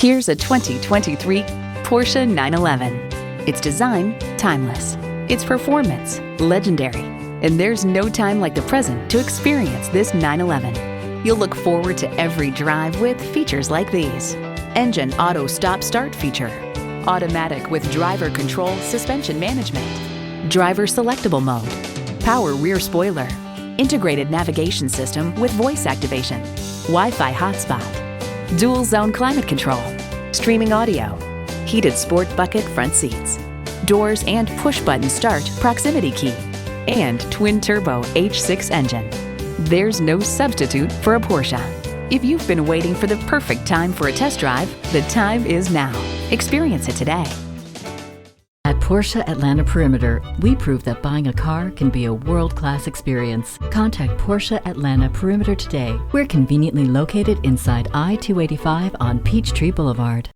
Here's a 2023 Porsche 911. Its design, timeless. Its performance, legendary. And there's no time like the present to experience this 911. You'll look forward to every drive with features like these: engine auto stop-start feature, automatic with driver control suspension management, driver selectable mode, power rear spoiler, integrated navigation system with voice activation, Wi-Fi hotspot, dual zone climate control, streaming audio, heated sport bucket front seats, doors and push-button start proximity key, and twin-turbo H6 engine. There's no substitute for a Porsche. If you've been waiting for the perfect time for a test drive, the time is now. Experience it today. At Porsche Atlanta Perimeter, we prove that buying a car can be a world-class experience. Contact Porsche Atlanta Perimeter today. We're conveniently located inside I-285 on Peachtree Boulevard.